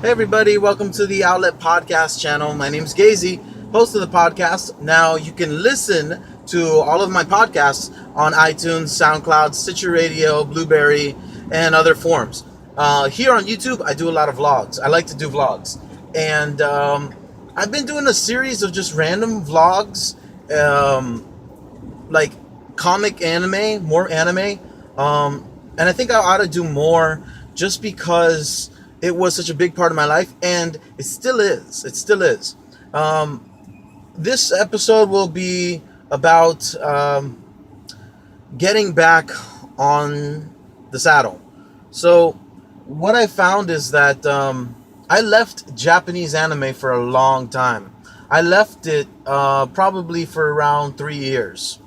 Hey everybody, welcome to the Outlet Podcast channel. My name's Gazy, host of the podcast. Now you can listen to all of my podcasts on iTunes, Soundcloud, Stitcher Radio, Blubrry, and other forms. Here on YouTube, I do a lot of vlogs. I like to do vlogs. And I've been doing a series of just random vlogs, like comic anime, more anime. And I think I ought to do more just because it was such a big part of my life, and it still is. It still is. This episode will be about getting back on the saddle. So, what I found is that I left Japanese anime for a long time. I left it probably for around 3 years.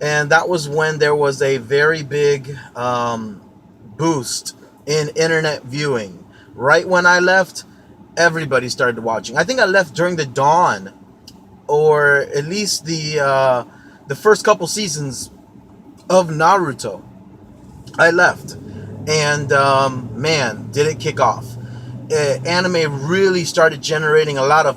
And that was when there was a very big boost in internet viewing. Right when I left, everybody started watching. I think I left during the dawn, or at least the first couple seasons of Naruto. I left, and man, did it kick off. Anime really started generating a lot of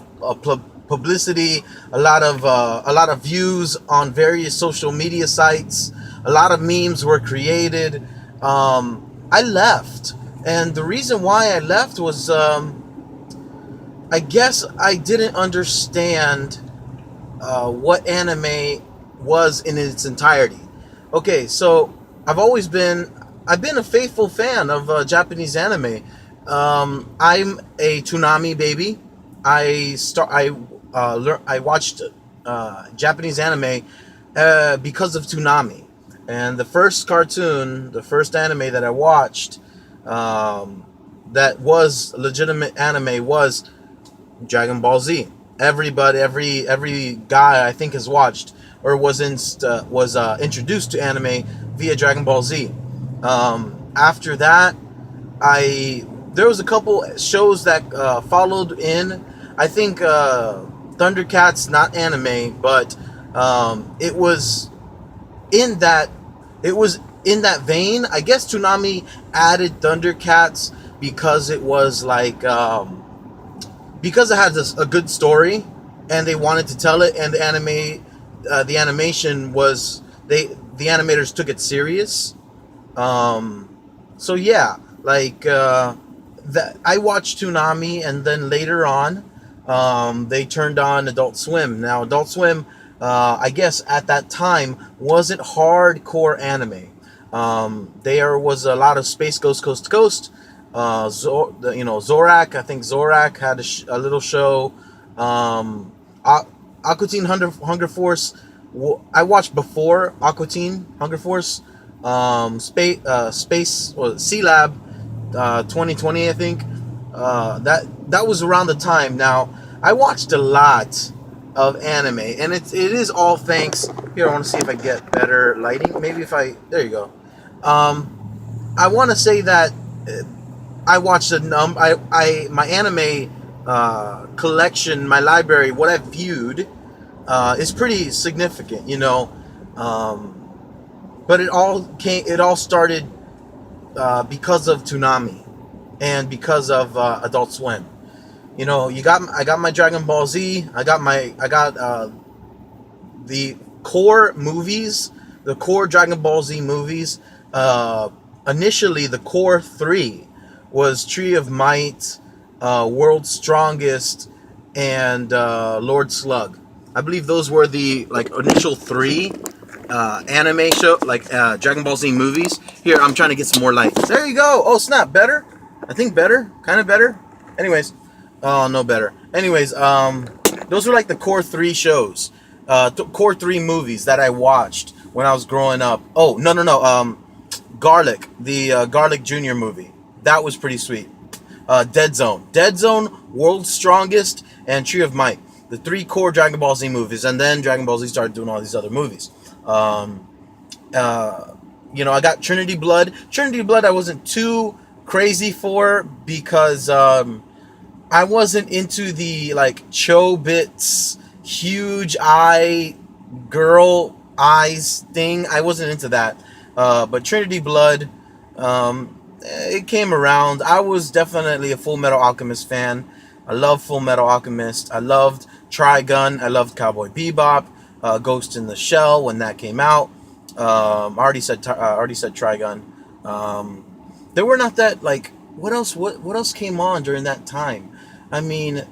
publicity, a lot of views on various social media sites. A lot of memes were created. I left, and the reason why I left was, I guess I didn't understand what anime was in its entirety. Okay, so I've been a faithful fan of Japanese anime. I'm a Toonami baby. I watched Japanese anime because of Toonami, and the first anime that I watched, that was legitimate anime, was Dragon Ball Z. Everybody, every guy I think has watched or was introduced to anime via Dragon Ball Z. After that, there was a couple shows that followed in. I think Thundercats, not anime, but it was in that vein. I guess Toonami added Thundercats because it was like because it had a good story and they wanted to tell it, and the animation was, the animators took it serious. So yeah, like that I watched Toonami, and then later on, they turned on Adult Swim. Now, Adult Swim, I guess at that time, wasn't hardcore anime. There was a lot of Space Ghost Coast to Coast. Zorak. I think Zorak had a little show. Aqua Teen Hunger Force. I watched before Aqua Teen Hunger Force. Sea Lab, 2020, I think. That was around the time. Now, I watched a lot of anime, and it is all thanks. Here, I want to see if I get better lighting. Maybe if there you go. I want to say that I watched my anime collection, my library, what I've viewed is pretty significant, but it all started because of Toonami and because of Adult Swim. I got my Dragon Ball Z. I got the core movies, the core Dragon Ball Z movies. Initially, the core three was Tree of Might, World's Strongest, and Lord Slug. I believe those were the initial three anime show, Dragon Ball Z movies. Here, I'm trying to get some more light. There you go. Oh snap, better? I think better, kind of better. Anyways, oh no, better. Anyways, those were the core three shows, core three movies that I watched when I was growing up. Oh no, Garlic, the Garlic Jr. movie. That was pretty sweet. Dead Zone, World's Strongest, and Tree of Might. The three core Dragon Ball Z movies, and then Dragon Ball Z started doing all these other movies. I got Trinity Blood. Trinity Blood I wasn't too crazy for because I wasn't into the Chobits, huge eye, girl eyes thing. I wasn't into that. But Trinity Blood, it came around. I was definitely a Full Metal Alchemist fan. I love Full Metal Alchemist. I loved Trigun. I loved Cowboy Bebop. Ghost in the Shell when that came out. I already said Trigun. There were not that like what else? What else came on during that time? I mean,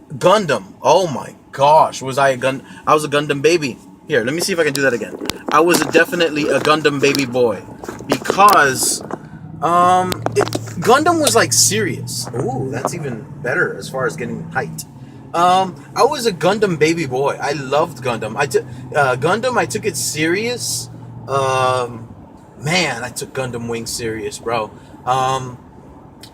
Gundam. Oh my gosh, was I a gun? I was a Gundam baby. Here, let me see if I can do that again. I was definitely a Gundam baby boy because Gundam was like serious. Ooh, that's even better as far as getting height. I was a Gundam baby boy. I loved Gundam. I took it serious. Man, I took Gundam Wing serious, bro.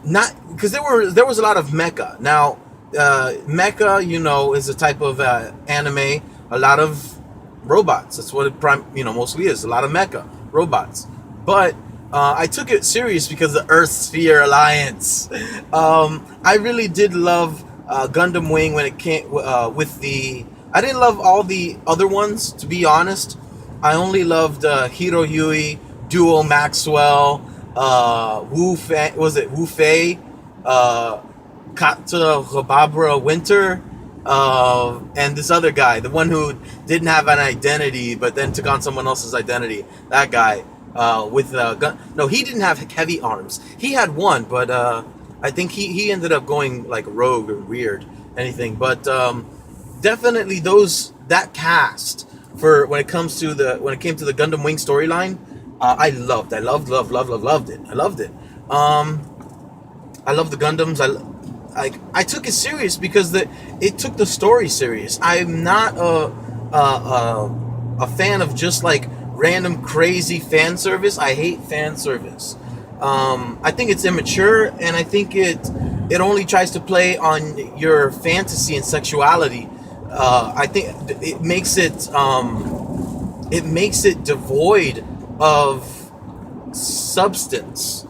Not because there was a lot of mecha. Now, mecha, is a type of anime. A lot of robots. That's what it mostly is. A lot of mecha robots. But I took it serious because of the Earth Sphere Alliance. I really did love Gundam Wing when it came with the. I didn't love all the other ones, to be honest. I only loved Hiro Yui, Duo Maxwell, Wu Fei, Kata Hababra Winter, and this other guy, the one who didn't have an identity but then took on someone else's identity. That guy with gun. No, he didn't have heavy arms. He had one, but I think he ended up going like rogue or weird, anything. But definitely that cast for when it came to the Gundam Wing storyline, I loved it. I loved it. I love the Gundams. I took it serious because it took the story serious. I'm not a fan of just like random crazy fan service. I hate fan service. I think it's immature, and I think it only tries to play on your fantasy and sexuality. I think it makes it devoid of substance.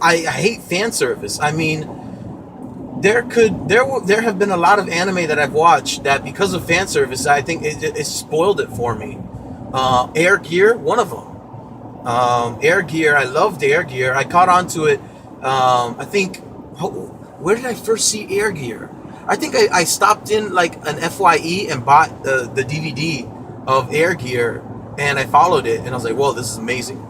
I hate fan service. I mean, there have been a lot of anime that I've watched that because of fan service, I think it spoiled it for me. Air Gear, one of them. Air Gear, I loved Air Gear. I caught on to it. I think, where did I first see Air Gear? I think I stopped in like an FYE and bought the DVD of Air Gear, and I followed it, and I was like, whoa, this is amazing.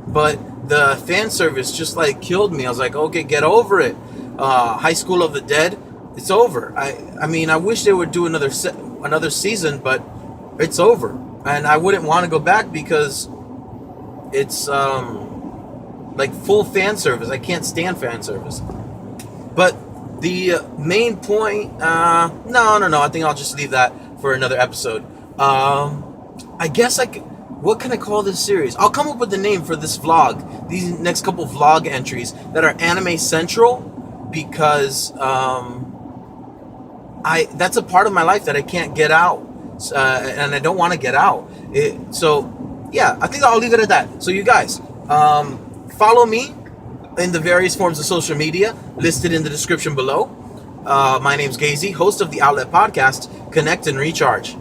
But the fan service just like killed me. I was like, okay, get over it. High School of the Dead, it's over. I mean, I wish they would do another season, but it's over. And I wouldn't want to go back because it's like full fan service. I can't stand fan service. But the main point, no. I think I'll just leave that for another episode. I guess what can I call this series? I'll come up with the name for this vlog. These next couple vlog entries that are anime central, because that's a part of my life that I can't get out, and I don't want to get out. So yeah, I think I'll leave it at that. So you guys, follow me in the various forms of social media listed in the description below. My name's Gazy, host of the Outlet Podcast, Connect and Recharge.